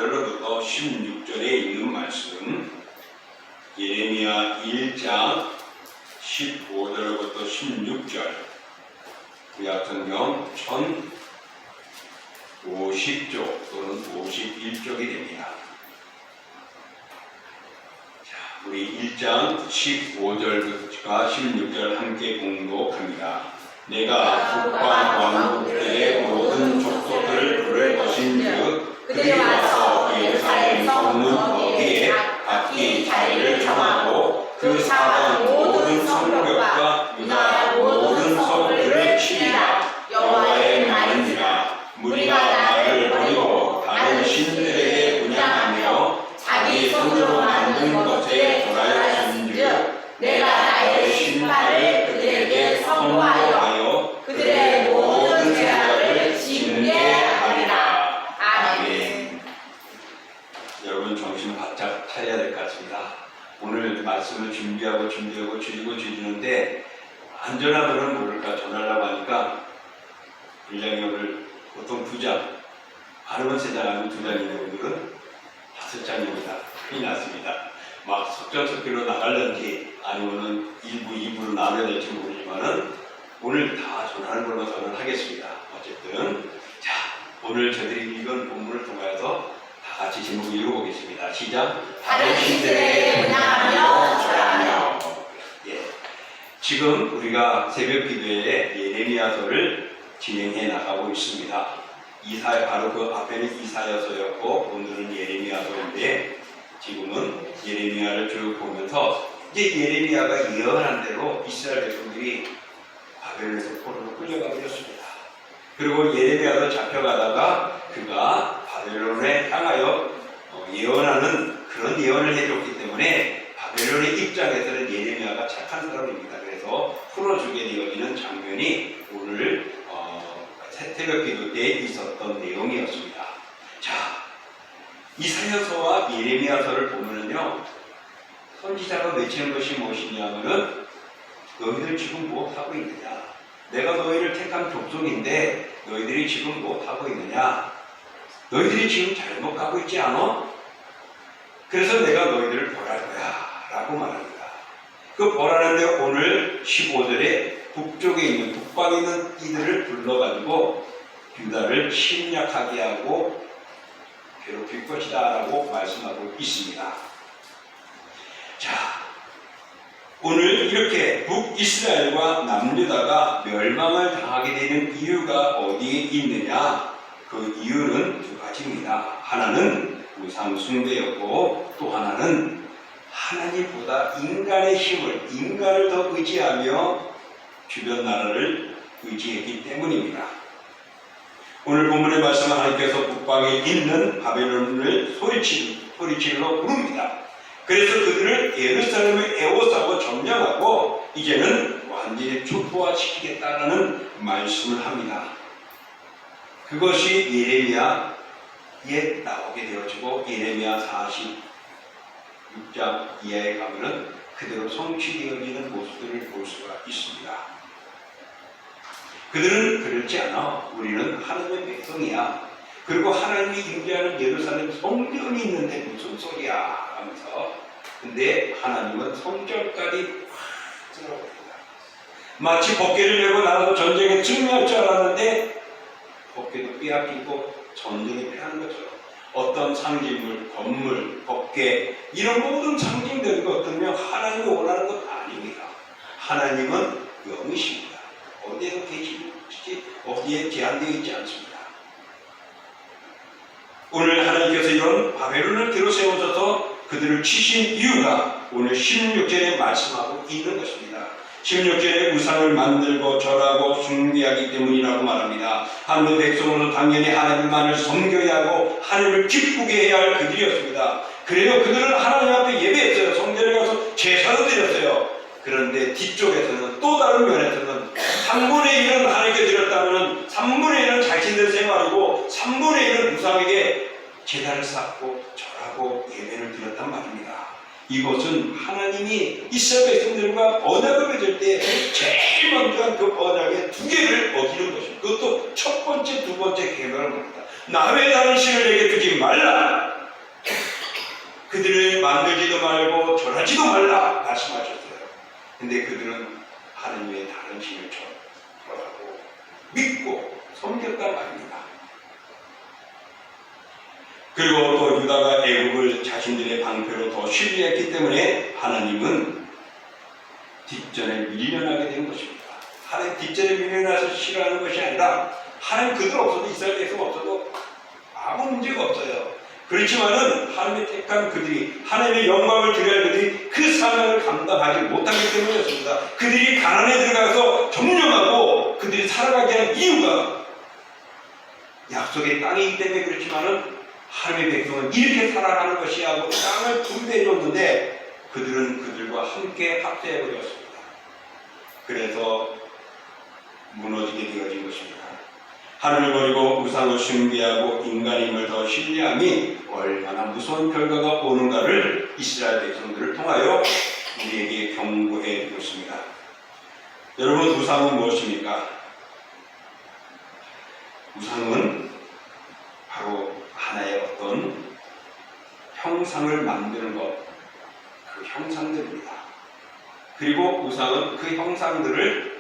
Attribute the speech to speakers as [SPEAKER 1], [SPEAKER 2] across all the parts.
[SPEAKER 1] 5절로부터 16절에 있는 말씀, 예레미야 1장 15절로부터 16절, 구약성경 1050쪽 또는 51쪽이 됩니다. 자, 우리 1장 15절과 16절 함께 공독합니다. 내가 북방 왕국들의 모든 족속들을 부를 것인즉 그들이 와서 예루살렘 성문 거기에 각기 자리를 정하고 그 사방 모든 성벽과 유다 모든 성들을 치리라. 여호와의 말이니라. 무리가 나를 버리고 다른 신들에게 분향하며 자기 손으로 만든 것에 돌아가신즉 내가 나의 신발을 그들에게 선고하여 그들의 모든 죄악을 징계하리라. 아멘. 여러분 정신 바짝 차려야 될 것 같습니다. 오늘 말씀을 준비하고 줄이는데 안전하면은 모를까 전하려고 하니까 분량이 오늘 보통 2장, 많으면 3장 아니면 2장인데 오늘은 5장입니다. 큰일 났습니다. 막 속전속결로 나갈는지 아니면은 1부, 2부로 나눠야 될지 모르지만은 오늘 다 전하는 걸로 저는 하겠습니다. 어쨌든 자, 오늘 저들이 읽은 본문을 통해서 다 같이 제목 읽어보겠습니다. 시작. 다른 신들에게 분향하며 절하며. 예, 지금 우리가 새벽 기도에 예레미야서를 진행해 나가고 있습니다. 바로 그 앞에는 이사야서였고 오늘은 예레미야서인데 지금은 예레미야를 쭉 보면서 이제 예레미야가 예언한 대로 이스라엘 백성들이 바벨론에서 포로로 끌려가 버렸습니다. 그리고 예레미야도 잡혀가다가 그가 바벨론에 향하여 예언하는 그런 예언을 해줬기 때문에 바벨론의 입장에서는 예레미야가 착한 사람입니다. 그래서 풀어주게 되어지는 장면이 오늘 새벽 기도 때 있었던 내용이었습니다. 자, 이사야서와 예레미야서를 보면은요, 선지자가 외치는 것이 무엇이냐면은 너희들 지금 뭐 하고 있느냐? 내가 너희를 택한 족속인데 너희들이 지금 뭐 하고 있느냐? 너희들이 지금 잘못 가고 있지 않아? 그래서 내가 너희들을 벌할 거야 라고 말합니다. 그 벌하는데 오늘 15절에 북쪽에 있는 북방에 있는 이들을 불러가지고 유다를 침략하게 하고 괴롭힐 것이다 라고 말씀하고 있습니다. 자, 오늘 이렇게 북이스라엘과 남유다가 멸망을 당하게 되는 이유가 어디에 있느냐? 그 이유는 2가지입니다. 하나는 우상 숭배였고 또 하나는 하나님보다 인간의 힘을, 인간을 더 의지하며 주변 나라를 의지했기 때문입니다. 오늘 본문의 말씀은 하나님께서 북방에 있는 바벨론을 소리치러 부릅니다. 그래서 그들을 예루살렘을 에워싸고 점령하고 이제는 완전히 초토화시키겠다는 말씀을 합니다. 그것이 예레미야에 나오게 되어지고 예레미야 46장 이하에 가면은 그대로 성취되어지는 모습들을 볼 수가 있습니다. 그들은 그렇지 않아. 우리는 하나님의 백성이야. 그리고 하나님이 임재하는 예루살렘 성전이 있는데 무슨 소리야 하면서 근데 하나님은 성전까지 확 들어옵니다. 마치 법궤를 메고 나가서 전쟁에 승리할 줄 알았는데 법궤도 빼앗기고 전쟁에 패하는 것처럼 어떤 상징물, 건물, 법궤 이런 모든 상징되는 것들은 하나님이 원하는 것 아닙니다. 하나님은 영이십니다. 어디에도 계시지 어디에 제한되어 있지 않습니다. 오늘 하나님께서 이런 바벨론을 들어세워서 그들을 치신 이유가 오늘 16절에 말씀하고 있는 것입니다. 16절에 우상을 만들고 절하고 숭배하기 때문이라고 말합니다. 하나님의 백성으로서 당연히 하나님만을 섬겨야 하고 하나님을 기쁘게 해야 할 그들이었습니다. 그래요, 그들은 하나님 앞에 예배했어요. 성전에 가서 제사도 드렸어요. 그런데 뒤쪽에서는 또 다른 면에서는 3분의 1은 하나님께 드렸다면 3분의 1은 자신들 생활이고 3분의 1은 우상에게 제단을 쌓고 절하고 예배를 드렸단 말입니다. 이것은 하나님이 이스라엘 백성들과 언약을 맺을 때 제일 먼저 한 그 언약의 2개를 어기는 것입니다. 그것도 첫 번째, 두 번째 계명을 합니다. 남의 다른 신을 내게 두지 말라. 그들을 만들지도 말고 절하지도 말라 말씀하셨어요. 근데 그들은 하나님의 다른 신을 절하고 믿고 섬겼단 말입니다. 그리고 또 유다가 애국을 자신들의 방패로 더 신뢰했기 때문에 하나님은 뒷전에 밀려나게 된 것입니다. 하나님 뒷전에 밀려나서 싫어하는 것이 아니라 하나님 그들 없어도 이스라엘 백성 없어도 아무 문제가 없어요. 그렇지만은 하나님의 택한 그들이 하나님의 영광을 드려야 할 그들이 그 사명을 감당하지 못하기 때문이었습니다. 그들이 가난에 들어가서 점령하고 그들이 살아가게 한 이유가 약속의 땅이기 때문에 그렇지만은 하나님의 백성은 이렇게 살아가는 것이 하고 땅을 분배해 줬는데 그들은 그들과 함께 합세해 버렸습니다. 그래서 무너지게 되어진 것입니다. 하늘을 버리고 우상을 숭배하고 인간의 힘을 더 신뢰함이 얼마나 무서운 결과가 오는가를 이스라엘 백성들을 통하여 우리에게 경고해 주고 있습니다. 여러분, 우상은 무엇입니까? 우상은 바로 하나의 어떤 형상을 만드는 것, 그 형상들입니다. 그리고 우상은 그 형상들을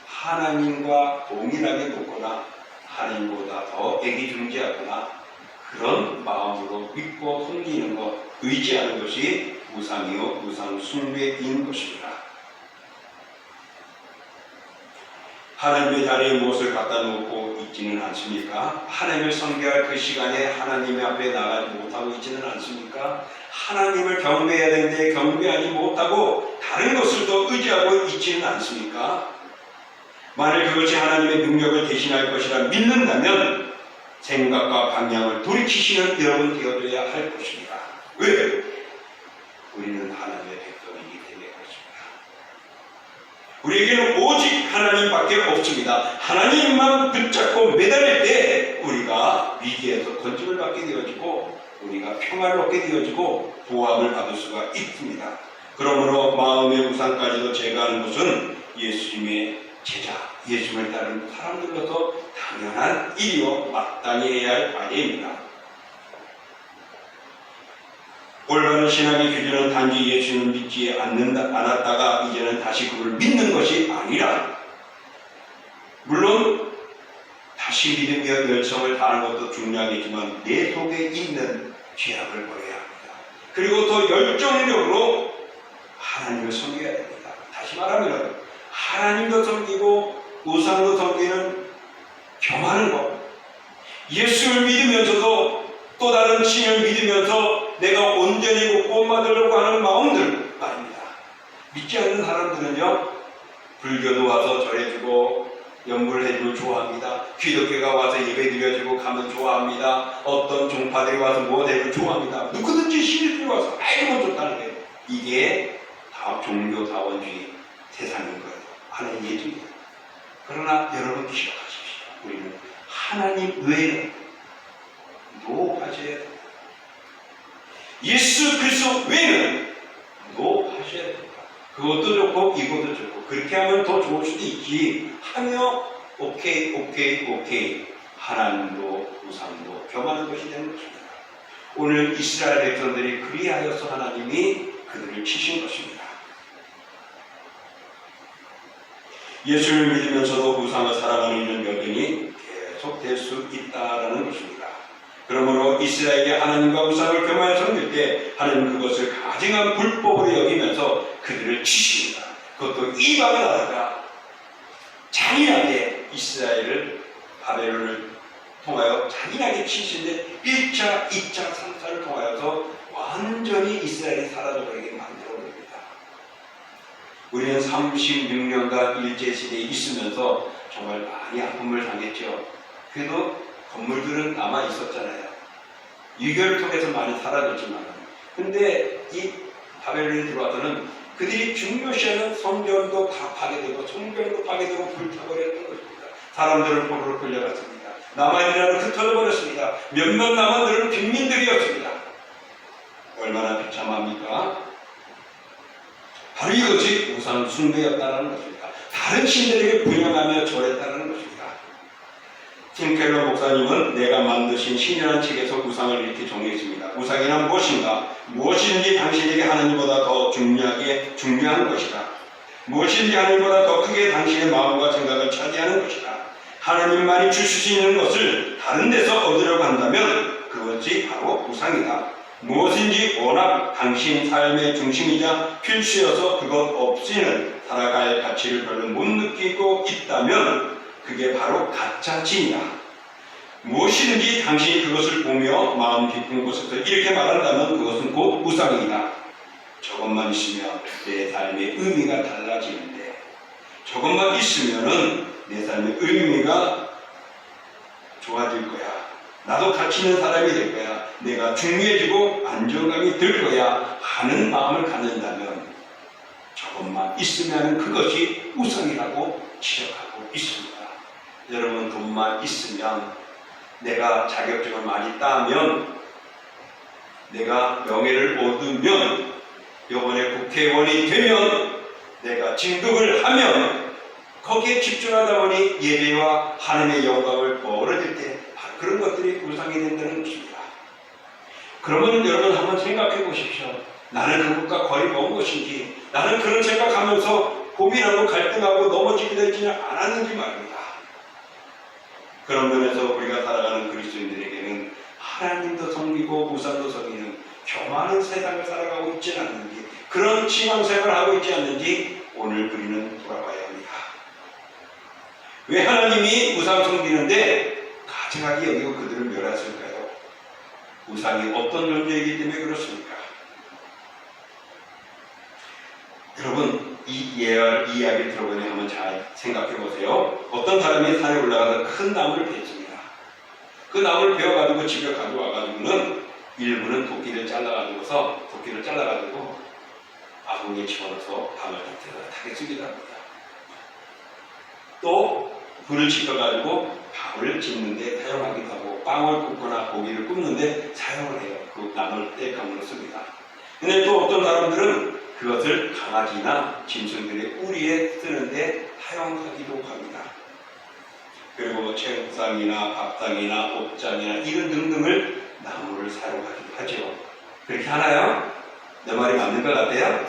[SPEAKER 1] 하나님과 동일하게 놓거나 하나님보다 더 애기중지하거나 그런 마음으로 믿고 섬기는 것, 의지하는 것이 우상이요 우상 숭배인 것입니다. 하나님의 자리에 무엇을 갖다 놓고 있지는 않습니까? 하나님을 섬겨할 그 시간에 하나님의 앞에 나가지 못하고 있지는 않습니까? 하나님을 경배해야 되는데 경배하지 못하고 다른 것을 더 의지하고 있지는 않습니까? 만일 그것이 하나님의 능력을 대신할 것이라 믿는다면 생각과 방향을 돌이키시는 여러분 되어줘야 할 것입니다. 왜? 우리는 하나님의 백성이기 때문에 그렇습니다. 우리에게는 오직 하나님밖에 없습니다. 하나님만 붙잡고 매달릴 때 우리가 위기에서 건짐을 받게 되어지고 우리가 평화를 얻게 되어지고 보호함을 받을 수가 있습니다. 그러므로 마음의 우상까지도 제거하는 것은 예수님의 제자, 예수님을 따르는 사람들로서 당연한 일이요 마땅히 해야 할 과제입니다. 올바른 신앙의 기준은 단지 예수님을 믿지 않았다가 이제는 다시 그를 믿는 것이 아니라, 물론 다시 믿음과 열성을 다하는 것도 중요하겠지만 내 속에 있는 죄악을 버려야 합니다. 그리고 더 열정적으로 하나님을 섬겨야 됩니다. 다시 말하면 하나님도 섬기고 우상도 섬기는 겸하는 것, 예수를 믿으면서도 또 다른 신을 믿으면서 내가 온전히 구원받으려고 하는 마음들 말입니다. 믿지 않는 사람들은요, 불교도 와서 절해주고 연구를 해주면 좋아합니다. 기독교가 와서 예배드려주고 가면 좋아합니다. 어떤 종파들이 와서 뭐 해주면 좋아합니다. 누구든지 신들이 와서 알면 좋다는 거예요. 이게 다 종교다원주의 세상인 거예요. 하나님 예정이에요. 그러나 여러분 기억하십시오. 우리는 하나님 외에는 노하셔야 됩니다. 예수 그리스도 외에는 노하셔야 됩니다. 그것도 좋고 이것도 좋고 그렇게 하면 더 좋을 수도 있지 하며 오케이 하나님도 우상도 겸하는 것이 되는 것입니다. 오늘 이스라엘 백성들이 그리하여서 하나님이 그들을 치신 것입니다. 예수를 믿으면서도 우상을 살아가는 이런 여정이 계속될 수 있다는 것입니다. 그러므로 이스라엘이 하나님과 우상을 겸하여 섬길 때 하나님은 그것을 가증한 불법으로 여기면서 그들을 치십니다. 그것도 이방의 나라가 잔인하게 이스라엘을 바벨론을 통하여 잔인하게 치시는데 1차, 2차, 3차를 통하여서 완전히 이스라엘이 사라져버리게 만들어버립니다. 우리는 36년간 일제시대에 있으면서 정말 많이 아픔을 당했죠. 그래도 건물들은 남아 있었잖아요. 유교를 통해서 많이 사라졌지만, 근데 이 바벨론에 들어와서는 그들이 중요시하는 성전도 다 파괴되고 성전도 파괴되고 불타버렸던 것입니다. 사람들은 포로로 끌려갔습니다. 남아있는 나라는 흩어져버렸습니다. 몇몇 남아들은 빈민들이었습니다. 얼마나 비참합니까? 바로 이것이 우상 숭배였다는 것입니다. 다른 신들에게 분양하며 절했다는 것입니다. 팀 켈러 목사님은 내가 만드신 신이라는 책에서 우상을 이렇게 정의했습니다. 우상이란 무엇인가? 무엇이든지 당신에게 하나님보다 더 중요한 것이다. 무엇인지 하나님보다 더 크게 당신의 마음과 생각을 차지하는 것이다. 하나님만이 주실 수 있는 것을 다른 데서 얻으려고 한다면 그것이 바로 우상이다. 무엇인지 워낙 당신 삶의 중심이자 필수여서 그것 없이는 살아갈 가치를 별로 못 느끼고 있다면 그게 바로 가짜 진이다. 무엇이든지 당신이 그것을 보며 마음 깊은 곳에서 이렇게 말한다면 그것은 곧 우상이다. 저것만 있으면 내 삶의 의미가 달라지는데, 저것만 있으면은 내 삶의 의미가 좋아질 거야. 나도 가치 있는 사람이 될 거야. 내가 중요해지고 안정감이 들 거야 하는 마음을 갖는다면 저것만 있으면 그것이 우상이라고 지적하고 있습니다. 여러분, 돈만 있으면, 내가 자격증을 많이 따면, 내가 명예를 얻으면, 이번에 국회의원이 되면, 내가 진급을 하면 거기에 집중하다 보니 예배와 하나님의 영광을 멀어질 때 바로 그런 것들이 우상이 된다는 것입니다. 그러면 여러분 한번 생각해 보십시오. 나는 그것과 거리 먼 것인지, 나는 그런 생각하면서 고민하고 갈등하고 넘어지게 되지는 않았는지 말입니다. 그런 면에서 우리가 살아가는 그리스도인들에게는 하나님도 섬기고 우상도 섬기는 교만한 세상을 살아가고 있지 않는지, 그런 신앙생활을 하고 있지 않는지 오늘 우리는 돌아봐야 합니다. 왜 하나님이 우상 섬기는데 가증하게 여기고 그들을 멸했을까요? 우상이 어떤 존재이기 때문에 그렇습니까? 여러분, 이 이야기를 들어보니 한번 잘 생각해 보세요. 어떤 사람이 산에 올라가서 큰 나무를 베었습니다. 그 나무를 베어가지고 집에 가져와가지고는 일부는 도끼를 잘라가지고 아궁이에 집어넣어서 밤을 따뜻하게 쓰기도 합니다. 또 불을 지펴가지고 밥을 짓는데 사용하기도 하고, 빵을 굽거나 고기를 굽는데 사용을 해요. 그 나무를 땔감으로 씁니다. 근데 또 어떤 사람들은 그것을 강아지나 짐승들의 우리에 쓰는데 사용하기도 합니다. 그리고 책상이나 밥상이나 옷장이나 이런 등등을 나무를 사용하기도 하죠. 그렇게 하나요? 내 말이 맞는 것 같아요?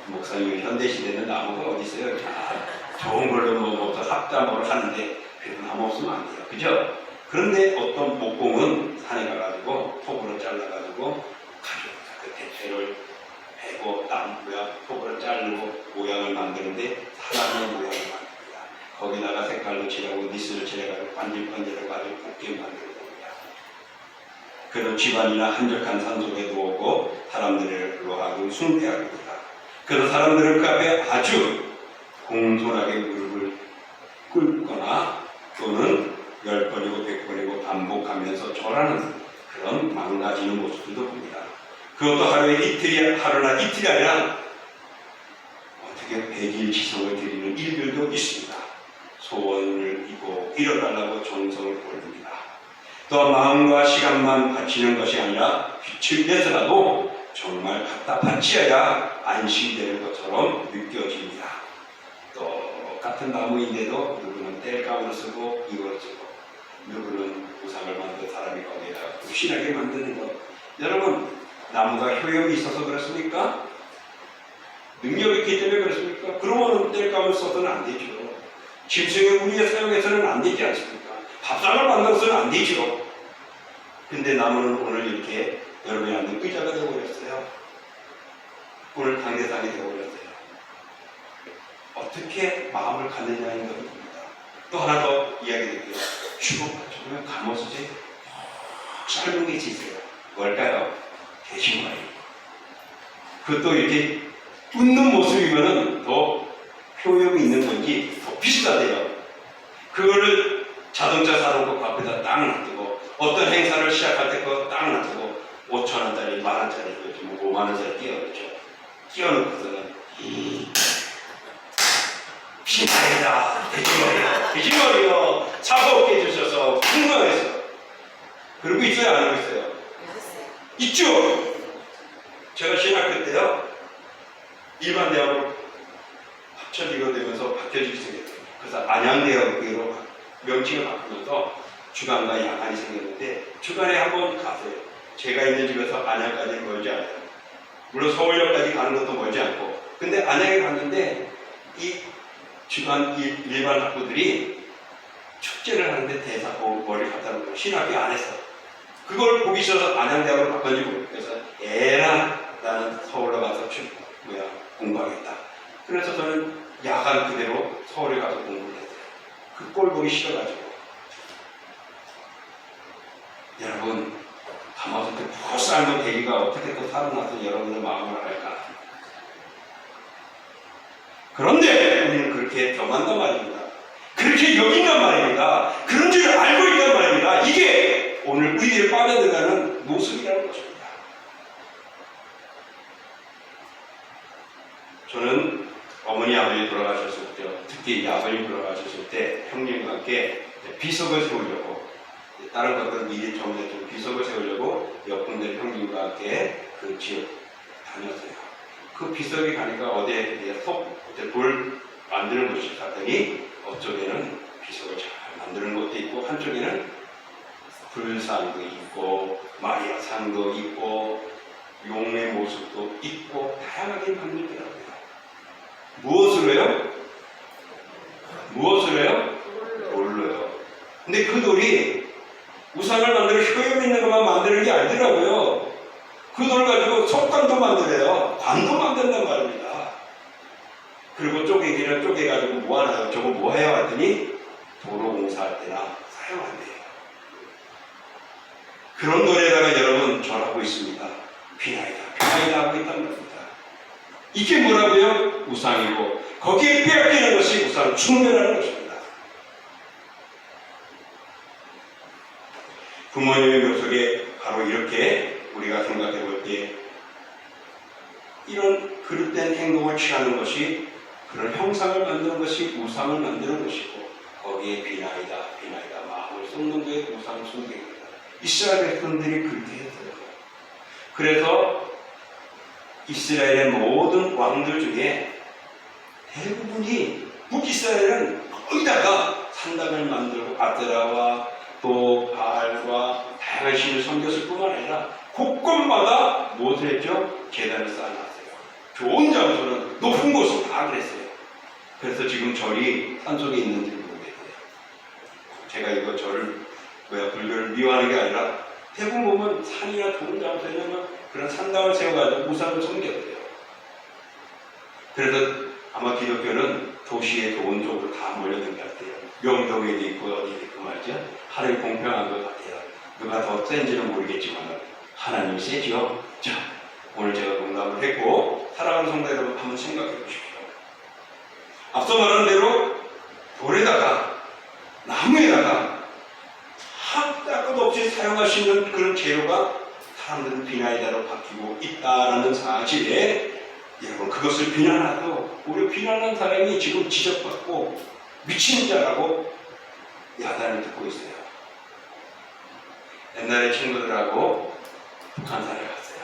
[SPEAKER 1] 목사님, 현대시대는 나무가 어디 있어요? 좋은 걸로 뭐 합담을 하는데 그래도 나무 없으면 안 돼요. 그죠? 그런데 어떤 목공은 산에 가가지고 톱으로 잘라가지고 가져와서 그 대패를 베고 나무 모양 톱으로 자르고 모양을 만드는데 사람의 모양을 만듭니다. 거기다가 색깔로 칠하고 니스를 칠해가지고 반질반질하고 아주 곱게 만들어줍니다. 그런 집안이나 한적한 산 속에 누우고 사람들로 하여금 숭배하게 합니다. 그런 사람들은 그 앞에 아주 공손하게 무릎을 꿇거나 또는 10번이고 100번이고 반복하면서 절하는 그런 망가지는 모습들도 봅니다. 그것도 하루나 이틀이 아니라 어떻게 100일 지성을 드리는 일들도 있습니다. 소원을 이고 이뤄달라고 정성을 보냅니다. 또 마음과 시간만 바치는 것이 아니라 빛을 내서라도 정말 갖다 바치어야 안식되는 것처럼 느껴집니다. 똑같은 나무인데도 누구는 땔감으로 쓰고 이걸 쓰고, 누구는 우상을 만든 사람이 거기에다 굽신하게 만드는 것. 여러분, 나무가 효용이 있어서 그렇습니까? 능력이 있기 때문에 그렇습니까? 그러면 땔감을 써서는 안 되죠. 짐승의 우리에 사용해서는 안 되지 않습니까? 밥상을 만들어서는 안 되죠. 근데 나무는 오늘 이렇게 여러분이 앉는 의자가 되어버렸어요. 오늘 강대상이 되어버렸어요. 어떻게 마음을 갖느냐는 것입니다. 또 하나 더 이야기드릴게요. 죽으면 감옷에 짧은 게 있어요. 뭘까요? 돼지머리. 그것도 이렇게 웃는 모습이면 더 효용이 있는 건지 더 비싸대요. 그거를 자동차 사놓고 앞에다 딱 놔두고, 어떤 행사를 시작할 때 그거 딱 놔두고 5,000원짜리, 10,000원짜리, 5만원짜리 끼워놓고서는 피나이다, 돼지머리요, 차가웠게 해주셔서 풍성해서. 그러고 있어요, 안 하고 있어요? 있죠? 제가 신학교 때요, 일반 대학으로 합쳐지게 되면서 바뀌어지기 시작했어요. 그래서 안양대학으로 명칭을 바꾸면서 주간과 야간이 생겼는데 주간에 한번 가세요. 제가 있는 집에서 안양까지는 멀지 않아요. 물론 서울역까지 가는 것도 멀지 않고. 근데 안양에 갔는데 이 주간 일반 학부들이 축제를 하는데 대사고 머리 갖다 놓고 신학교 안에서 그걸 보기 싫어서 안양대학으로 바꾼지 모르겠어서 에라 나는 서울로 가서 공부하겠다. 그래서 저는 야간 그대로 서울에 가서 공부를 했어요. 그 꼴 보기 싫어가지고. 여러분 가마솥에 푹 삶은 대기가 어떻게 또 살아나서 여러분의 마음을 알까? 그런데 우리는 그렇게 경한단 말입니다. 그렇게 여긴단 말입니다. 그런 줄을 알고 있단 말입니다. 이게 오늘 우리들이 빠져들어가는 모습이라는 것입니다. 저는 어머니 아버지 돌아가셨을 때, 특히 아버님 돌아가셨을 때 형님과 함께 비석을 세우려고 다른 것들은 미리 정해둔 비석을 세우려고 옆분들 형님과 함께 그 지역 다녔어요. 그 비석이 가니까 어디에 돌 만드는 곳이 갔더니 어쪽에는 비석을 잘 만드는 곳도 있고 한쪽에는 불상도 있고 마리아상도 있고 용의 모습도 있고 다양하게 만들더라고요. 무엇으로 해요? 무엇으로 해요? 돌로요. 근데 그 돌이 우상을 만들어 효용 있는 것만 만드는 게 아니더라고요. 그 돌 가지고 석관도 만들어요. 관도 만든단 말입니다. 그리고 쪼개기는 쪼개가지고 뭐 하나요? 저거 뭐 해요? 했더니 도로 공사할 때나 사용한대요. 그런 노래에다가 여러분 절하고 있습니다. 비나이다, 비나이다 하고 있단 말입니다. 이게 뭐라고요? 우상이고 거기에 빼앗기는 것이 우상 숭배라는 것입니다. 부모님의 묘속에 바로 이렇게 우리가 생각해 볼 때 이런 그릇된 행동을 취하는 것이 그런 형상을 만드는 것이 우상을 만드는 것이고 거기에 비나이다 비나이다 마음을 쏟는 게 우상 숭배입니다. 이스라엘 백성들이 그렇게 했어요. 그래서 이스라엘의 모든 왕들 중에 대부분이 북이스라엘은 거기다가 산당을 만들고 아세라와 또 바알과 다양한 신을 섬겼을 뿐만 아니라 곳곳마다 무엇을 했죠? 제단을 쌓아놨어요. 좋은 장소는 높은 곳은 다 그랬어요. 그래서 지금 절이 산속에 있는지 모르겠어요. 제가 이거 절을 불교를 미워하는 게 아니라 대부분 보면 산이나 좋은 장소에는 그런 산당을 세워가지고 우상을 섬겼어요. 그래서 아마 기독교는 도시의 좋은 쪽으로 다 몰려든 것 같아요. 명동에도 있고 어디도 있고 말이죠. 하나님 공평한 것 같아요. 누가 더 센지는 모르겠지만 하나님이 세죠. 자, 오늘 제가 농담을 했고 사랑하는 성도 여러분 한번 생각해 보십시오. 앞서 말한 대로 돌에다가 나무에다가 한도 끝 없이 사용할 수 있는 그런 재료가 사람들은 비나이다로 바뀌고 있다는 사실에 여러분 그것을 비난하고 우리 비난하는 사람이 지금 지적받고 미친 자라고 야단을 듣고 있어요. 옛날에 친구들하고 북한산에 갔어요.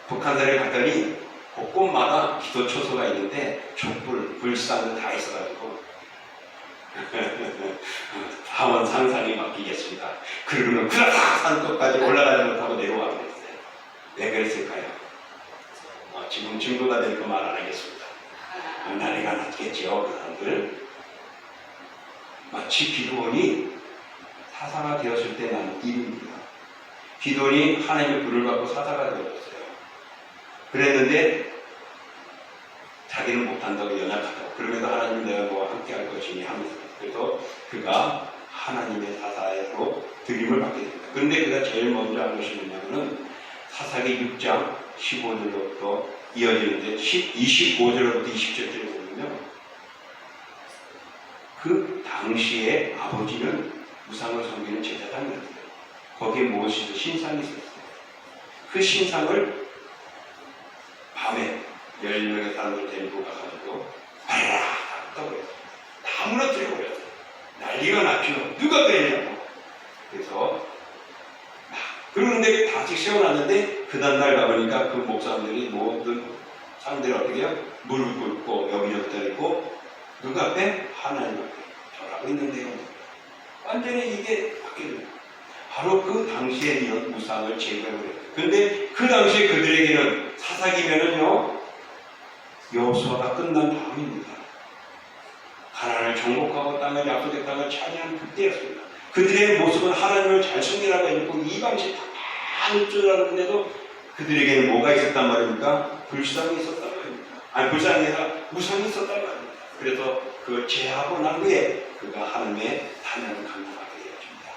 [SPEAKER 1] 북한산에 갔더니 곳곳마다 기도 초소가 있는데 촛불, 불상 다 있어가지고 하원 상상이 맡기겠습니다. 그러면 그라닥 산끝까지 올라가지 못하고 내려와 그랬어요. 왜 그랬을까요? 지금 증거가 되니까 말 안 하겠습니다. 난리가 났겠죠. 그 사람들. 마치 기도원이 사사가 되었을 때 난 일입니다. 기도원이 하나님의 불을 받고 사사가 되었어요. 그랬는데 자기는 못한다고 연약하다고 그러면서 하나님 내가 뭐 함께 할 것이니 하면서 그래서 그가 하나님의 사사로 드림을 받게 됩니다. 그런데 그가 제일 먼저 한 것이 뭐냐면은 사사기 6장 15절로부터 이어지는데 25절로부터 20절까지 보면요. 그 당시에 아버지는 우상을 섬기는 제사장이었어요. 거기에 무엇이든 신상이 있었어요. 그 신상을 밤에 10명의 사람을 데리고 가가지고 바라라 떠버렸어요. 다 무너뜨려 버렸어요. 난리가 났죠. 누가 그랬냐고. 그래서 그런데 다시 세워놨는데 그 다음날 가보니까 그 목사님들이 모든 사람들이 어떻게 해요? 무릎 꿇고 여기저기 있고 누가 앞에? 하나님 앞에 절하고 있는데요. 완전히 이게 받게 됩니다. 바로 그 당시에 이런 우상을 제거해요. 근데 그 당시에 그들에게는 사사기면은요, 여호수아가 끝난 다음입니다. 가나안을 정복하고 땅을 약속의 땅을 차지한 그때였습니다. 그들의 모습은 하나님을 잘 섬기라고 했고 이방신 다할 줄 알았는데도 그들에게는 뭐가 있었단 말입니까? 불상이 있었단 말입니다. 아니, 불상이 아니라 우상이 있었단 말입니다. 그래서 그걸 제하고 난 후에 그가 하나님의 사명을 감당하게 되어집니다.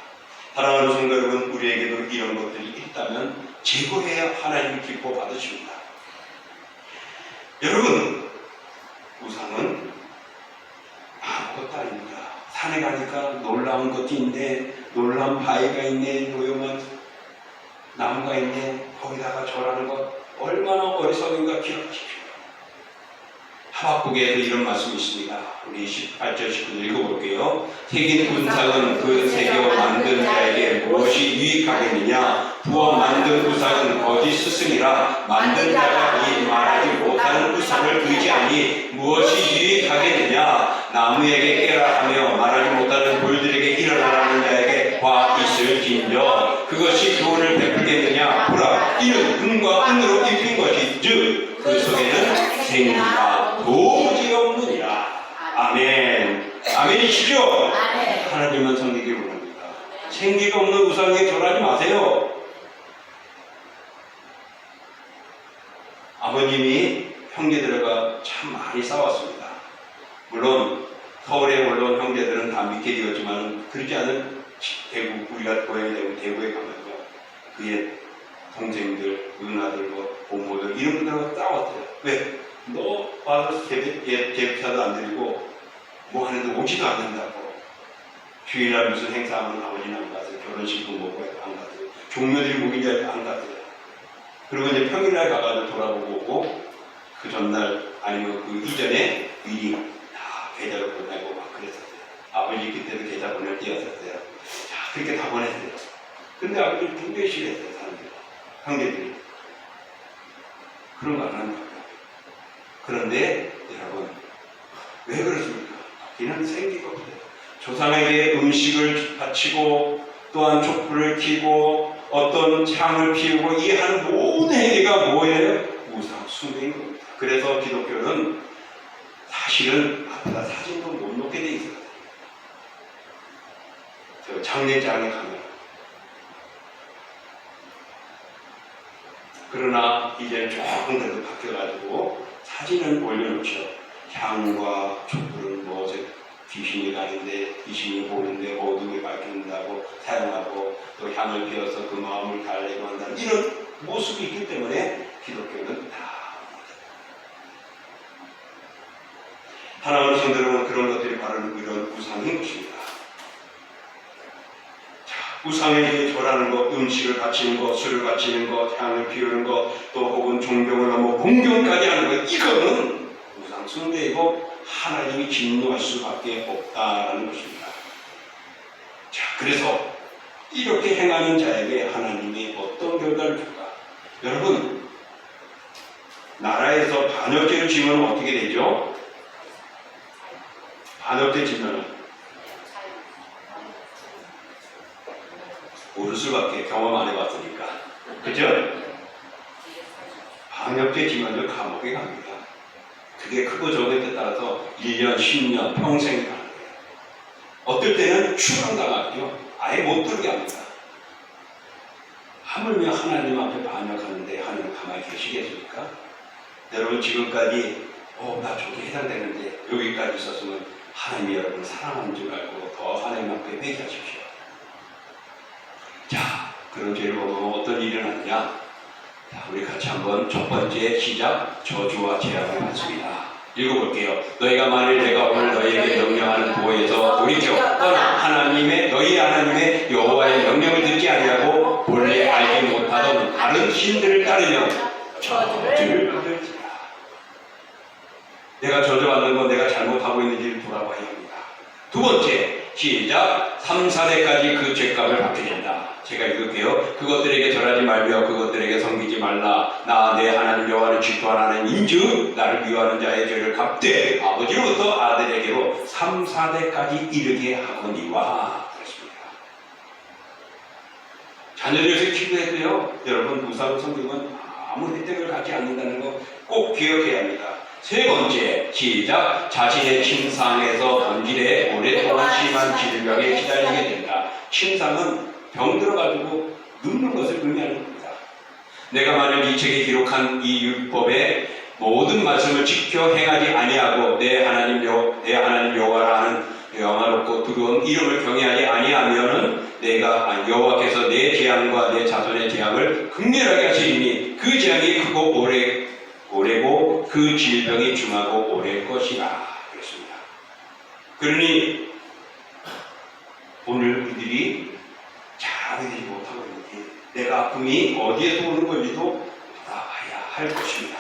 [SPEAKER 1] 사랑하는 성도 여러분, 우리에게도 이런 것들이 있다면 제거해야 하나님을 기뻐 받으십니다. 여러분, 우상은 아무것도 아닙니다. 산에 가니까 놀라운 것도 있네, 놀라운 바위가 있네, 조용한 나무가 있네, 거기다가 절하는 것 얼마나 어리석은가 기억하십시오. 하박국에도 이런 말씀이 있습니다. 우리 18절 19절 읽어볼게요. 새긴 우상은 그 새겨 만든 자에게 무엇이 유익하겠느냐? 부어 만든 우상은 거짓 스승이라 만든 자가 이 말하지 못하는 우상을 의지하니 무엇이 유익하겠느냐? 나무에게 깨라 하며 말하지 못하는 돌들에게 일어나라는 자에게 화 있을진저 그것이 교훈을 베풀겠느냐? 보라, 이는 은과 은으로 입힌 것이 즉 그 속에는 생기가 도무지 없느니라. 아멘. 아멘이시죠? 하나님만 섬기기 원합니다. 생기가 없는 우상에 절하지 마세요. 아버님이 형제들과 참 많이 싸웠습니다. 물론 서울에 올라온 형제들은 다 믿게 되었지만 그렇지 않은 대구, 우리가 고향이 되고 대구에 가면요, 그의 동생들, 누나들, 고모들 이런 분들하고 싸웠어요. 왜? 너 와서 제비차도 안 드리고 뭐 하는데 오지도 않는다고. 주일날 무슨 행사하면 아버지는 안 갔어요. 결혼식도 먹고 안 갔어요. 종묘들이 목이잘 안 갔어요. 그리고 이제 평일날 가가지고 돌아보고 오고 그 전날 아니면 그 이전에 미리 다 계좌를 보내고 막 그랬었어요. 아버지 그때도 계좌 보낼 때였었어요. 자, 그렇게 다 보냈어요. 근데 아버지 굉장히 싫어했어요. 사람들이, 형제들이. 그런 거 안 하는 거예요. 그런데 여러분, 왜 그렇습니까? 이는 생기가 없어요. 조상에게 음식을 바치고 또한 촛불을 켜고 어떤 향을 피우고 이 하는 모든 행위가 뭐예요? 우상 숭배인 겁니다. 그래서 기독교는 사실은 앞에다 사진도 못 놓게 돼 있어요. 저 장례장에 가면. 그러나 이제는 조금 그래도 바뀌어가지고 사진은 올려놓죠. 향과 촛불은 무엇에 귀신이 가는데 귀신이 보는데 어둠이 밝힌다고 사용하고 또 향을 피워서 그 마음을 달래고 한다는 이런 모습이 있기 때문에 기독교는 다 하나님의 성도는 그런 것들이 바로 이런 우상인 것입니다. 우상에게 절하는 것, 음식을 바치는 것, 술을 바치는 것, 향을 피우는 것, 또 혹은 존경을 하고 공경까지 하는 것, 이거는 우상 숭배이고 하나님이 진노할 수밖에 없다라는 것입니다. 자, 그래서 이렇게 행하는 자에게 하나님이 어떤 결과를 줄까? 여러분, 나라에서 반역죄를 지면 어떻게 되죠? 반역죄 지면은 모를 수밖에, 경험 안 해봤으니까. 그죠? 반역죄 지면은 감옥에 갑니다. 그게 크고 적은 데 따라서 1년, 10년, 평생 가는 거예요. 어떨 때는 추방당하죠. 아예 못 들게 합니다. 하물며 하나님 앞에 반역하는데 하나님 가만히 계시겠습니까? 여러분 지금까지 나 저게 해당되는데 여기까지 있었으면 하나님이 여러분 사랑하는 줄 알고 더 하나님 앞에 회개하십시오. 자, 그런 죄를 보면 어떤 일이 일어났냐? 자, 우리 같이 한번 첫 번째 시작, 저주와 재앙을 받습니다. 읽어볼게요. 너희가 만일 내가 오늘 너희에게 명령하는 도에서 돌이켜 떠나 너희 하나님의 여호와의 명령을 듣지 아니하고 본래 알지 못하던 다른 신들을 따르면 저주를 받을지라. 내가 저주받는 건 내가 잘못하고 있는지를 돌아봐야 합니다. 두 번째, 시작, 3, 4대까지 그 죄값을 받게 된다. 제가 읽을게요. 그것들에게 절하지 말며 그것들에게 섬기지 말라. 나 내 하나님 여호와를 질투하는 인즉 나를 미워하는 자의 죄를 갚되 아버지로부터 아들에게로 3, 4대까지 이르게 하거니와. 그렇습니다. 자녀들에서 기도해도요, 여러분 무사로 섬기면 아무 혜택을 갖지 않는다는 거 꼭 기억해야 합니다. 세 번째, 시작. 자신의 침상에서 던질에 오랫동안 심한 질병에 시달리게 된다. 침상은 병 들어가지고 눕는 것을 의미하는 겁니다. 내가 만약 이 책에 기록한 이 율법의 모든 말씀을 지켜 행하지 아니하고 내 하나님 여호와라 하는 영화롭고 두려운 이름을 경외하지 아니하면은 내가 여호와께서 내 재앙과 내 자손의 재앙을 극렬하게 하시리니 그 재앙이 크고 오래고 그 질병이 중하고 오래일 것이라 그랬습니다. 그러니 오늘 우리들이 잘 알지 못하고 있는지 내가 아픔이 어디에서 오는 건지도 알아봐야 할 것입니다.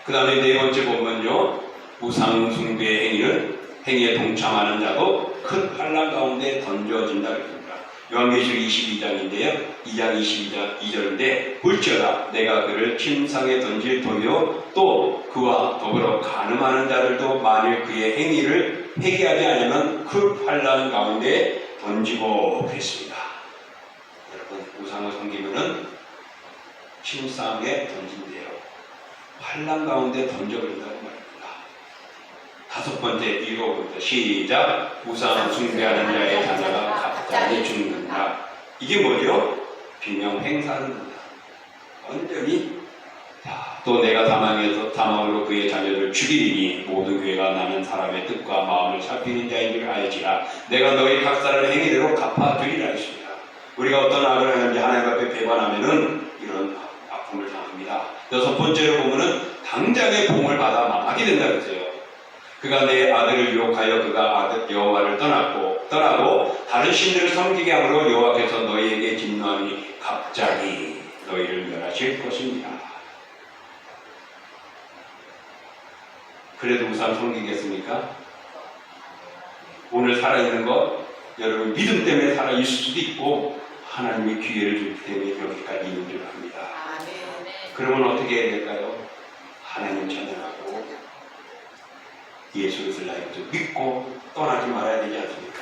[SPEAKER 1] 그 다음에 네 번째 보면요, 우상 숭배의 행위에 동참하는 자도 큰 환난 가운데 던져진다 그랬습니다. 요한계시록 22장인데요, 2장 2절인데 볼지어다 내가 그를 침상에 던질 터이요 또 그와 더불어 간음하는 자들도 만일 그의 행위를 회개하지 않으면 큰 환난 가운데 던지고 그랬습니다. 여러분, 우상을 섬기면은 침상에 던진대요. 환난 가운데 던져버린다고 말입니다. 다섯 번째 읽어봅니다. 시작. 우상 숭배하는 자의 자녀가 갑자기 죽는다. 이게 뭐죠? 비명 행사하는 겁니다. 완전히. 또 내가 사망으로 그의 자녀를 죽이리니 모든 교회가 나는 사람의 뜻과 마음을 살피는 자인 줄 알지라. 내가 너희 각 사람의 행위대로 갚아주리라 했습니다. 우리가 어떤 악을 하는지 하나님 앞에 배반하면은 이런 아픔을 당합니다. 여섯 번째로 보면은 당장의 봉을 받아 망하게 된다 그랬어요. 그가 내 아들을 유혹하여 그가 여호와를 떠나고 다른 신들을 섬기게 함으로 여호와께서 너희에게 진노하니 갑자기 너희를 멸하실 것입니다. 그래도 우상 섬기겠습니까? 오늘 살아있는 것 여러분 믿음 때문에 살아있을 수도 있고 하나님이 기회를 주기 때문에 여기까지 있는 줄 압니다. 그러면 어떻게 해야 될까요? 하나님 찬양하고 예수 그리스도를 나이도 믿고 떠나지 말아야 되지 않습니까?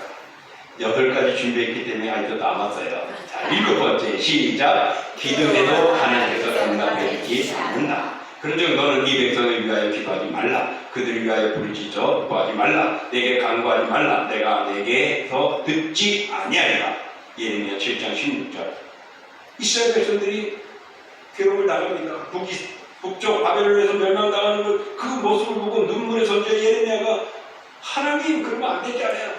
[SPEAKER 1] 8가지 준비했기 때문에 아직도 남았어요. 자, 7번째 시작. 기도해도 하나님께서 응답해주지 않는다. 그런즉 너는 이 백성을 위하여 기도하지 말라. 그들을 위하여 부르짖어 구하지 말라. 내게 간구하지 말라. 내가 내게서 듣지 아니하리라. 예레미야 7장 16절. 이스라엘 백성들이 괴로움을 당합니다. 북쪽 바벨론에서 멸망당하는 그 모습을 보고 눈물의 선지자 예레미야가 하나님 그러면 안 되잖아요.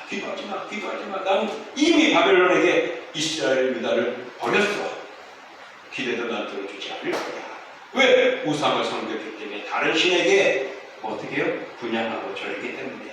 [SPEAKER 1] 기도하지 마. 난 이미 바벨론에게 이스라엘 유다를 버렸어. 기대도 난 들어주지 않을 거야. 왜? 우상을 섬겼기 때문에 다른 신에게 어떻게 해요? 분양하고 절했기 때문에.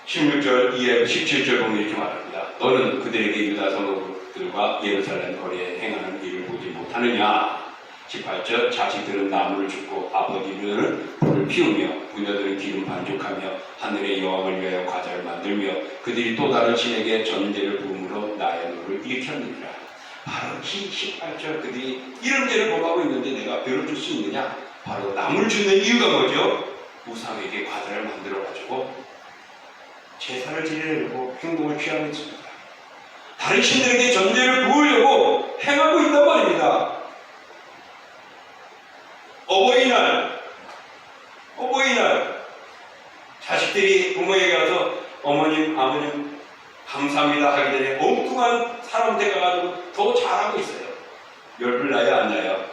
[SPEAKER 1] (16절) 이해 17절 보면 이렇게 말합니다. 너는 그들에게 유다 성읍들과 예루살렘 거리에 행하는 일을 보지 못하느냐. 18절 자식들은 나무를 줍고 아버지들은 불을 피우며 부녀들은 기름 반죽하며 하늘의 여왕을 위하여 과자를 만들며 그들이 또 다른 신에게 전제를 부음으로 나의 노를 일으켰느니라. 바로 18절 그들이 이런 죄를 범하고 있는데 내가 별을 줄 수 있느냐. 바로 나무를 줍는 이유가 뭐죠? 우상에게 과자를 만들어가지고 제사를 지내려고 행동을 취하고 있습니다. 다른 신들에게 전제를 부으려고 행하고 있단 말입니다. 어버이날 자식들이 부모에게 가서 어머님 아버님 감사합니다 하기 전에 엉뚱한 사람한테 가가지고 더 잘하고 있어요. 열불 나요 안 나요?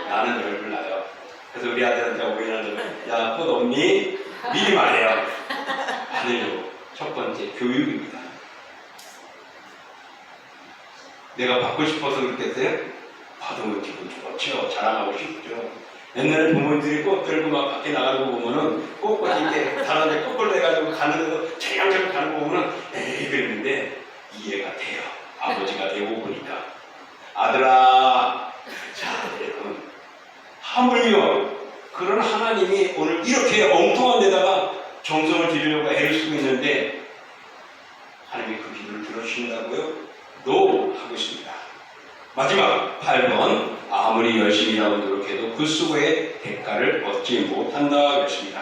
[SPEAKER 1] 나는 열불 나요. 그래서 우리 아들한테 어버이날 되면 야 꽃 없니? 미리 말해요. 아니요. 첫 번째 교육입니다. 내가 받고 싶어서 그랬겠어요? 받으면 기분 좋죠. 자랑하고 싶죠. 옛날에 부모님들이 꽃 들고 막 밖에 나가는 거 보면은 꽃까지 이렇게 다른데 꽃걸 해가지고 가는 데서 차량차량 가는 거 보면은 에이 그랬는데 이해가 돼요. 아버지가 되고 보니까 아들아 자 여러분 하물며 그런 하나님이 오늘 이렇게 엉뚱한 데다가 정성을 들이려고 애를 쓰고 있는데 하나님이 그 기도를 들어주신다고요? 노 하고 있습니다. 마지막 8번 아무리 열심히 일하고 노력해도 그 수고의 대가를 얻지 못한다 그랬습니다.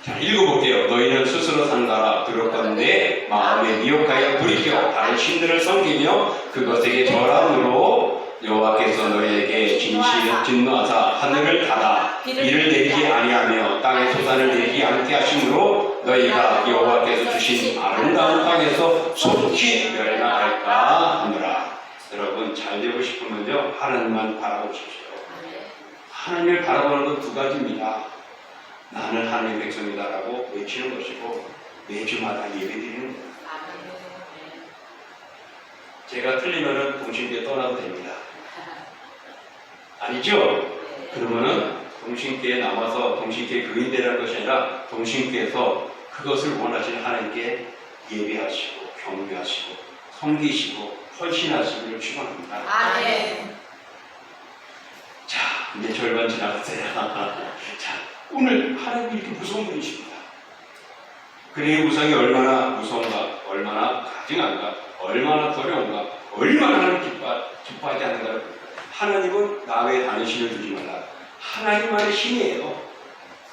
[SPEAKER 1] 자, 읽어볼게요. 너희는 스스로 산다라 들었건대 마음에 미혹하여 돌이켜 다른 신들을 섬기며 그것에게 절함으로 여호와께서 너희에게 진노하사 하늘을 닫아 비를 내리지 아니하며 땅에 소산을 내리지 않게 하심으로 너희가 여호와께서 주신 아름다운 땅에서 속히 멸망할까 하노라. 여러분 잘 되고 싶으면요 하나님만 바라보십시오. 하나님을 바라보는 건 두 가지입니다. 나는 하나님의 백성이다라고 외치는 것이고 매주마다 예배드리는 거예요. 제가 틀리면은 동신교회 떠나도 됩니다. 아니죠? 그러면은 동신교회에 남아서 동신교회 교인되라는 것이 아니라 동신교회에서 그것을 원하시는 하나님께 예배하시고 경배하시고 섬기시고 헌신하시기를 축원합니다.
[SPEAKER 2] 아멘.
[SPEAKER 1] 자, 이제 절반 지나갔어요. 자, 오늘 하나님이 이렇게 무서운 분이십니다. 그의 우상이 얼마나 무서운가, 얼마나 가증한가, 얼마나 두려운가, 얼마나 하나님 기뻐하지 않는가를 보니까 하나님은 나 외에 다른 신을 두지 말라. 하나님만의 신이에요.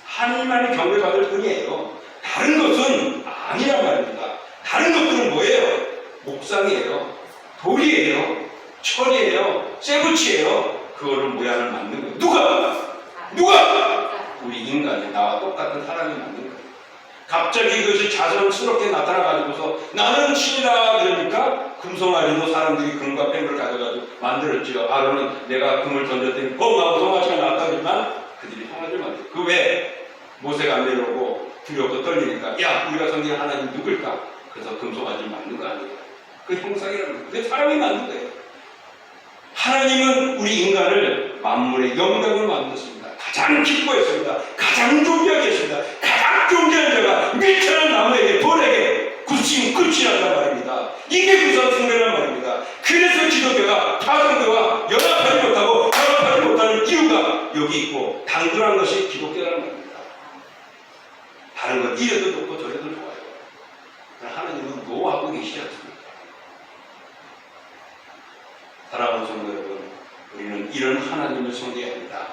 [SPEAKER 1] 하나님만의 경배받을 분이에요. 다른 것은 아니란 말입니다. 다른 것들은 뭐예요? 목상이에요. 돌이에요. 철이에요. 쇠붙이에요. 그거를 모양을 만든 거예요. 누가? 우리 인간이 나와 똑같은 사람이 만든 거예요. 갑자기 그것이 자연스럽게 나타나가지고서 나는 신이다 그러니까 금송아지도 사람들이 금과 뱀을 가져가지고 만들었죠. 아론은 내가 금을 던졌더니 뻥 하고 송아지가 나왔다지만 그들이 송아지를 만들었어요. 그 왜? 모세가 안 내려오고 두렵고 떨리니까 야 우리가 섬기는 하나님 누굴까? 그래서 금송아지를 만든 거 아니에요. 그 형상이라는 거예요. 그게 사람이 만든 거예요. 하나님은 우리 인간을 만물의 영광을 만들었습니다. 가장 기뻐했습니다. 가장 존귀하겠습니다. 가장 존귀한 자가 미천한 나무에게 돌에게 굳힌 끝이란단 말입니다. 이게 무슨 승배란 말입니다. 그래서 기독교가 타종교와 연합하지 못하고 연합하지 못하는 이유가 여기 있고 당돌한 것이 기독교라는 말입니다. 다른 건 이래도 좋고 저래도 좋아요. 하나님은 노하고 계시지 않습니까? 사랑하는 성도 여러분, 우리는 이런 하나님을 섬겨야 합니다.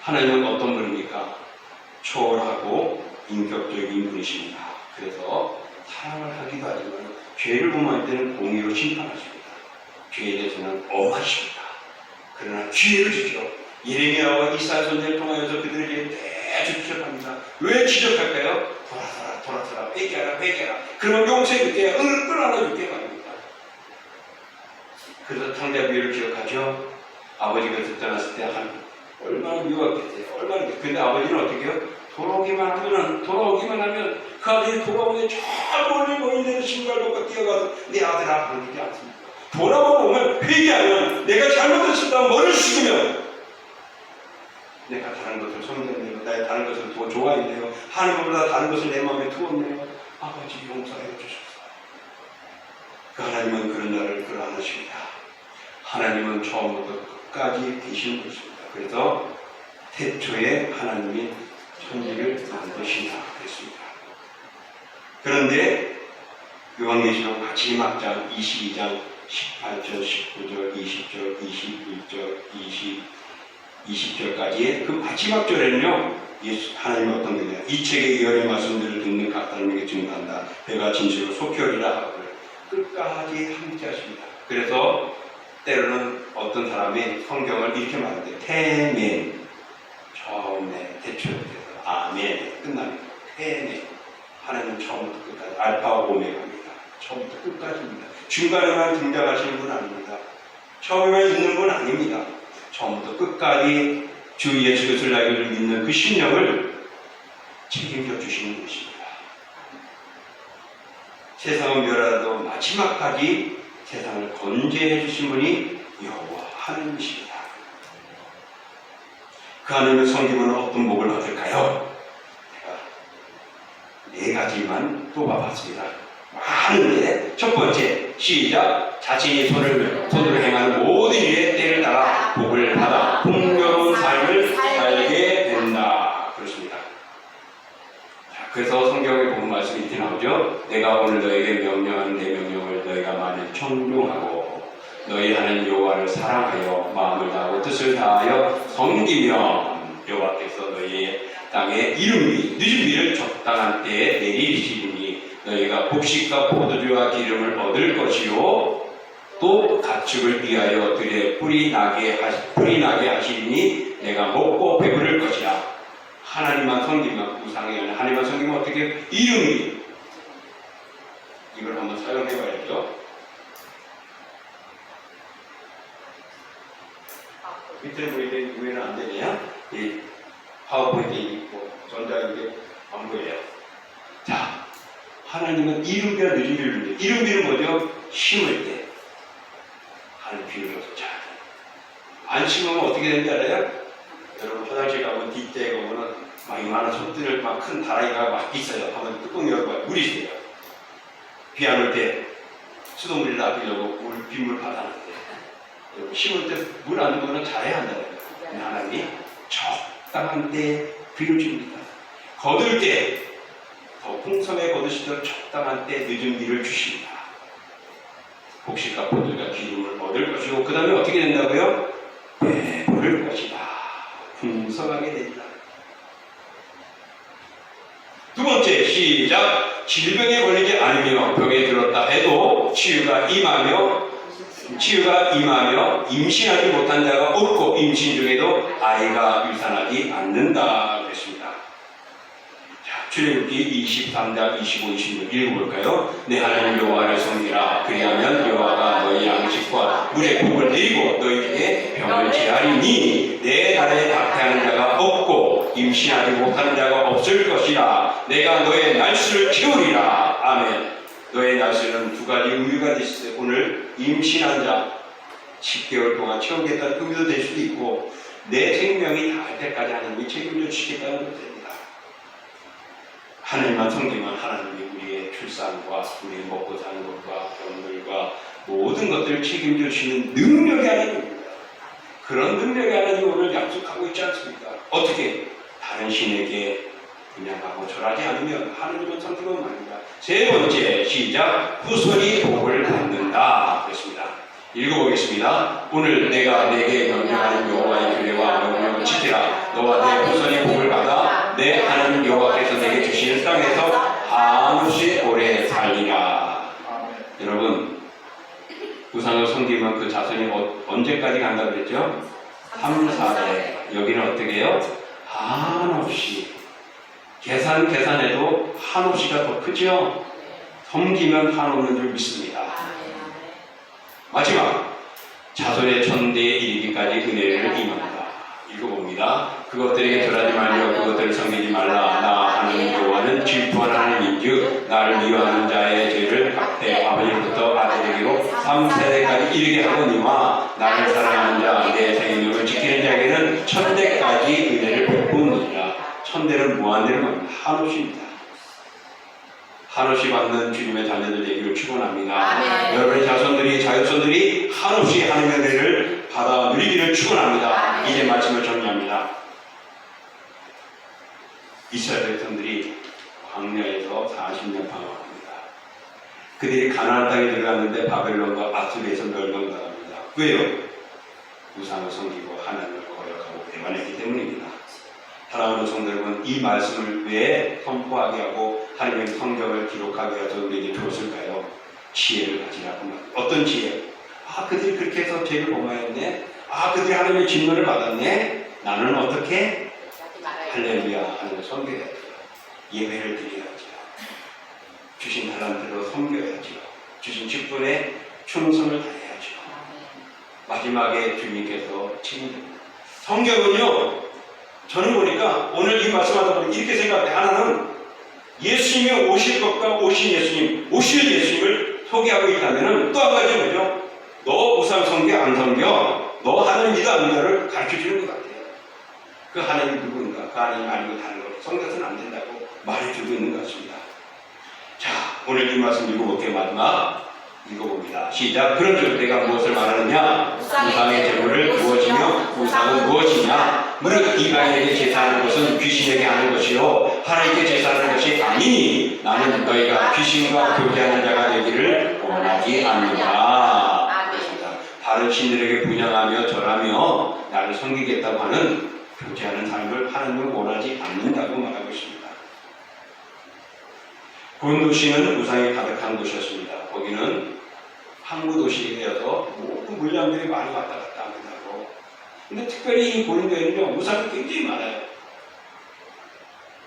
[SPEAKER 1] 하나님은 어떤 분입니까? 초월하고 인격적인 분이십니다. 그래서 사랑을 하기도 하지만 죄를 범할 때는 공의로 심판하십니다. 죄에 대해서는 엄하십니다. 그러나 기회를 주죠. 예레미야와 이사야 선지자를 통하여서 그들에게 매주 지적합니다. 왜 지적할까요? 돌아서라, 회개하라. 그러면 용서해 줄게, 끌어안아 줄게 말입니다. 그래서 탕자비유를 기억하죠. 아버지가 떠났을 때 얼마나 미워했겠어요. 얼마나. 근데 아버지는 어떻게 해요? 돌아오기만 하면 그 아들이 돌아오면 저 멀리 보이는 신발 벗고 뛰어가서 내 아들아 반기지 않습니까? 돌아오면 회개하면 내가 잘못했습니다. 머리를 숙이면 내가 다른 것을 섬겼네요. 나의 다른 것을 더 좋아했네요. 하나님보다 다른 것을 내 마음에 두었네요. 아버지 용서해 주셨어요. 그 하나님은 그런 나를 끌어안으십니다. 하나님은 처음부터 끝까지 계시는 것입니다. 그래서 태초에 하나님이 천지를 만드신다 그랬습니다. 그런데 요한계시록 마지막장 22장 18절, 19절, 20절, 21절, 20절까지의 그 마지막 절에는요, 하나님은 어떤 거냐? 이 책의 열의 말씀들을 듣는 각 사람에게 증거한다. 내가 진실로 속히 하리라 하고 끝까지 함께 하십니다. 그래서 때로는 어떤 사람이 성경을 이렇게 말해요. 태멘, 처음에 태초부터 아멘, 끝납니다. 태멘, 하나님은 처음부터 끝까지 알파와 오메가입니다. 처음부터 끝까지입니다. 중간에만 등장하시는 분 아닙니다. 처음에만 있는 분 아닙니다. 처음부터 끝까지 주 예수 그리스도를 나를 믿는 그 심령을 책임져 주시는 것입니다. 세상은 멸하라도 마지막까지 세상을 건재해 주신 분이 여호와 하나님이십니다. 그 하나님을 섬기면 어떤 복을 받을까요? 제가 4가지만 뽑아봤습니다. 많은데 첫 번째 시작. 자신이 손으로 행하는 모든 일에 때를 따라 복을 받아 풍요로운 삶을 살게 된다. 그렇습니다. 자, 그래서 성경에 보면 말씀이 이렇게 나오죠. 내가 오늘 너에게 명령하는 내 명령을 너희가 만일 청종하고 너희 하나님 여호와를 사랑하여 마음을 다하고 뜻을 다하여 섬기면 여호와께서 너희의 땅에 이른비 늦은 비를 적당한 때에 내리시리니 너희가 곡식과 포도주와 기름을 얻을 것이요 또 가축을 위하여 들에 뿌리 나게 하시리니 내가 먹고 배부를 것이라. 하나님만 섬기면 우상이 아니라 하나님만 섬기면 어떻게 이름이 이걸 한번 사용해 봐야죠. 밑에 보이는 위에는 안 되냐? 이 파워포인트 있고 전자기기 안 보여요. 자, 하나님은 이른비와 늦은 비를 주는데 이른비는 뭐죠? 심을 때 하는 비를 줘서 잘. 안 심으면 어떻게 되는지 알아요? 여러분 화장실 가면 뒷대에 가면은 막 이만한 손들을 막 큰 다라이가 막 있어요. 하면 뚜껑 열고 물이 있어요. 비 안 올 때 수돗물을 놔두려고 빗물 받아놨는데 심을 때 물 안 넣으면 잘해야 한다는 거예요. 하나님이 적당한 때 비를 줍니다. 거둘 때 더 풍성에 거두시도록 적당한 때 늦은 비를 주십니다. 곡식과 포도주와 기름을 얻을 것이고 그 다음에 어떻게 된다고요? 배부를 것이다. 풍성하게 된다. 두 번째 시작. 질병에 걸리지 않으며 병에 들었다 해도 치유가 임하며 임신하지 못한 자가 없고 임신 중에도 아이가 유산하지 않는다 그랬습니다. 자, 출애굽기 23장 25, 26 읽어볼까요? 내 하나님 여호와를 섬기라. 그리하면 여호와가 너희 양식과 물의 복을 내리고 너희에게 병을 제하리니 내 나라에 박해하는 자가 없고 임신하지 못하는 자가 없을 것이라. 내가 너의 날수를 채우리라. 아멘. 너의 날수는 두 가지 의미가 있어요. 오늘 임신한 자 10개월 동안 채우겠다는 의미도 될 수도 있고 내 생명이 다할 때까지 하나님이 책임져 주시겠다는 것도 됩니다. 하나님만 섬기면 하나님이 우리의 출산과 우리의 먹고 사는 것과 병들과 모든 것들을 책임져 주시는 능력이 하나님입니다. 그런 능력이 하나님 오늘 약속하고 있지 않습니까? 어떻게? 다른 신에게 분양하고 절하지 않으면 하나님은 섬기면 말입니다. 세 번째 시작. 후손이 복을 받는다 그랬습니다. 읽어보겠습니다. 오늘 내가 내게 명령하는 여호와의 규례와 명령을 지키라. 너와 내 후손이 복을 받아 내 하나님 여호와께서 내게 주시는 땅에서 한없이 오래 살리라. 여러분 우상을 섬기면 그 자손이 언제까지 간다고 그랬죠? 3, 4대. 여기는 어떻게 해요? 한없이. 계산해도 한없이가 더 크죠? 섬기면 한없는 줄 믿습니다. 마지막 자손의 천대에 이르기까지 은혜를 임한다. 읽어봅니다. 그것들에게 절하지 말며 그것들을 섬기지 말라. 나 하나님 여호와는 질투하는 하나님인즉 나를 미워하는 자의 죄를 각대 아버지로부터 아들에게로 3세대까지 이르게 하거니와 나를 사랑하는 자 내 생명을 지키는 자에게는 천대까지 은혜를 베푸느니라. 천대는 무한대를 말합니다. 한없이입니다. 한없이 받는 주님의 자녀들 되기를 축원합니다. 여러분의 자손들이 한없이 하나님의 은혜를 받아 누리기를 축원합니다. 이제 말씀을 정리합니다. 이스라엘 백성들이 광야에서 40년 방황합니다. 그들이 가나안 땅에 들어갔는데 바벨론과 아수르에서 멸망당합니다. 왜요? 우상을 섬기고 하나님을 거역하고 배반했기 때문입니다. 사랑하는 성도 여러분, 이 말씀을 왜 선포하게 하고 하나님의 성경을 기록하게 해서 우리에게 주었을까요? 지혜를 가지라고 말합니다. 어떤 지혜? 그들이 그렇게 해서 죄를 범하였네. 그들이 하나님의 진노를 받았네. 나는 어떻게? 할렐루야 하나님을 섬겨야죠. 예배를 드려야죠. 주신 달란트로 섬겨야죠. 주신 직분에 충성을 다해야죠. 마지막에 주님께서 책임집니다. 성경은요, 저는 보니까 오늘 이 말씀하다 보니 이렇게 생각해요. 하나는 예수님이 오실 것과 오신 예수님, 오실 예수님을 소개하고 있다면 또 한 가지 뭐죠? 너 우상 섬겨 안 섬겨? 너 하나님 믿어 안 믿어를 가르쳐주는 것 같아요. 그 하나님이 누구인가? 그 하나님 아니고 다른 것 섬겨서는 안 된다고 말해주고 있는 것 같습니다. 자, 오늘 이 말씀 읽어볼게요. 마지막 읽어봅니다. 시작. 그런즉 내가 무엇을 말하느냐? 우상의 제물을 무엇이며 우상은 무엇이냐? 무릇 이방인에게 제사하는 것은 귀신에게 하는 것이요 하나님께 제사하는 것이 아니니 나는 너희가 귀신과 교제하는 자가 되기를 원하지 않는다. 다른 신들에게 분양하며 절하며 나를 섬기겠다고 하는 그렇지 않은 삶을 하나님은 원하지 않는다고 말하고 있습니다. 본 도시는 우상이 가득한 곳이었습니다. 거기는 항구 도시여서 모든 물량들이 많이 왔다 갔다 합니다고. 근데 특별히 이 고린도에는요, 우상이 굉장히 많아요.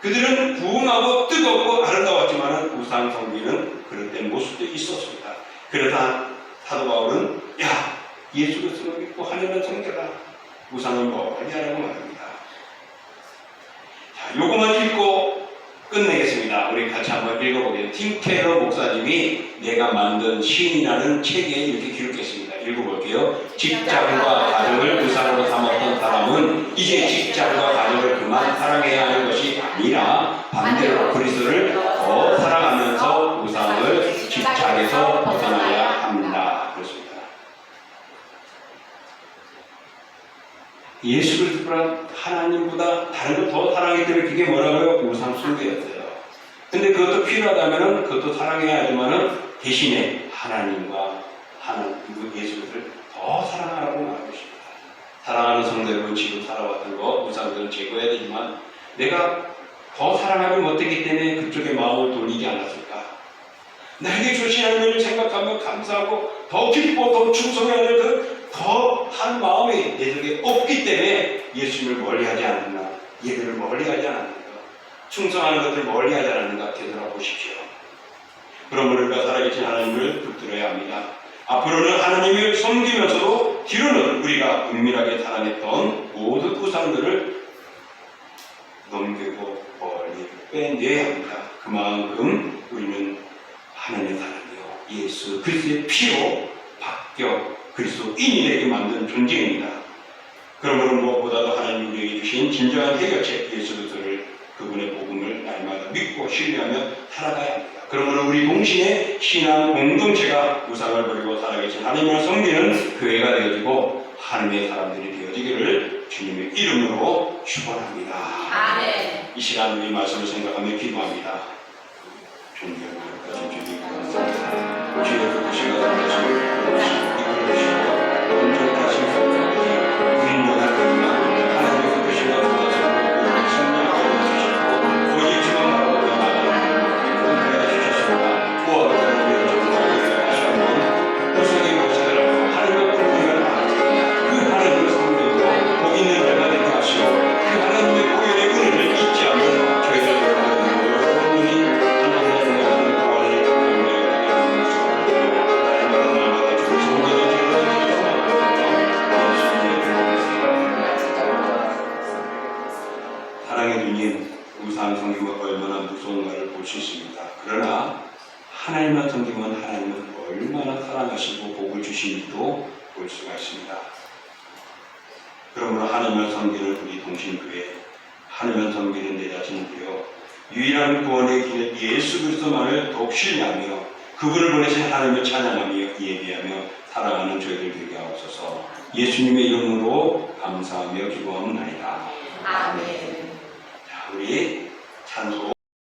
[SPEAKER 1] 그들은 부흥하고 뜨겁고 아름다웠지만 우상 섬기는 그런 때 모습도 있었습니다. 그러다 사도 바울은 야, 예수 그리스도를 믿고 하늘을 섬겨라. 우상을 멀리 하라고 말합니다. 자, 요것만 읽고 끝내겠습니다. 우리 같이 한번 읽어보게요. 팀 케러 목사님이 내가 만든 시인이라는 책에 이렇게 기록했습니다. 읽어볼게요. 직장과 가정을 우상으로 삼았던 사람은 이제 직장과 가정을 그만 사랑해야 하는 것이 아니라 반대로 그리스도를 더 사랑하면서 우상을 집착에서 벗어나야 합니다. 그렇습니다. 예수 그리스도란 하나님보다 다른 걸 더 사랑하기 때문에 그게 뭐라고요? 우상 숭배였어요. 근데 그것도 필요하다면 그것도 사랑해야 하지만 대신에 하나님과 예수 그리스도를 더 사랑하라고 말하고 있습니다. 사랑하는 성도 여러분, 지금 살아왔던 것 우상들은 제거해야 되지만 내가 더 사랑하지 못했기 때문에 그쪽에 마음을 돌리지 않았을까? 나에게 주신 하나님을 생각하며 감사하고 더 기뻐 더 충성해야 될 그 더한 마음이 내 속에 없기 때문에 예수님을 멀리하지 않는가, 예배를 멀리하지 않는가, 충성하는 것들을 멀리하지 않는가 되돌아보십시오. 그러므로 우리가 살아계신 하나님을 붙들어야 합니다. 앞으로는 하나님을 섬기면서도 뒤로는 우리가 은밀하게 사랑했던 모든 우상들을 넘기고 멀리 빼내야 합니다. 그만큼 우리는 하나님의 사랑이요 예수 그리스도의 피로 바뀌어 그리스도인이 되게 만든 존재입니다. 그러므로 무엇보다도 하나님 우리에게 주신 진정한 해결책 예수 그리스도를 그분의 복음을 날마다 믿고 신뢰하며 살아가야 합니다. 그러므로 우리 동시에 신앙 공동체가 우상을 버리고 살아계신 하나님을 섬기는 교회가 되어지고 하나님의 사람들이 되어지기를 주님의 이름으로 축원합니다.
[SPEAKER 2] 아멘.
[SPEAKER 1] 이 시간 우리 말씀을 생각하며 기도합니다. 존귀한 것까지 주님 감사합니다. 주의 그 시간 말씀을 이끌어주시고 온전히 다시 성령까지 우리는 연합하지만 하나님의 그 시간 말씀을 성령하게 주시고 오직 주만 바라보며 나가는 은혜가 주셨습니다. 구원을 위해 정말 하시는 우상의 모습을 하나님과 공동을 그 하나님을 섬기고 복 있는 자가 되게 하시고 그 하나님의 보혈의 은혜를 잊지 않는 저희들 여러분이 하나님의 구원을 사랑의 주님, 우상 섬김은 얼마나 무서운가를 볼 수 있습니다. 그러나 하나님만 섬기면 하나님은 얼마나 사랑하시고 복을 주시는지도 볼 수가 있습니다. 그러므로 하나님을 섬기는 우리 동신교회, 하나님을 섬기는 내 자신을 되어 유일한 구원의 길 예수 그리스도만을 더욱 신뢰하며 그분을 보내신 하나님을 찬양하며 예배하며 살아가는 저희들 되게 하옵소서. 예수님의 이름으로 감사하며 기도하옵나이다.
[SPEAKER 2] 아멘.
[SPEAKER 1] 자, 우리 찬송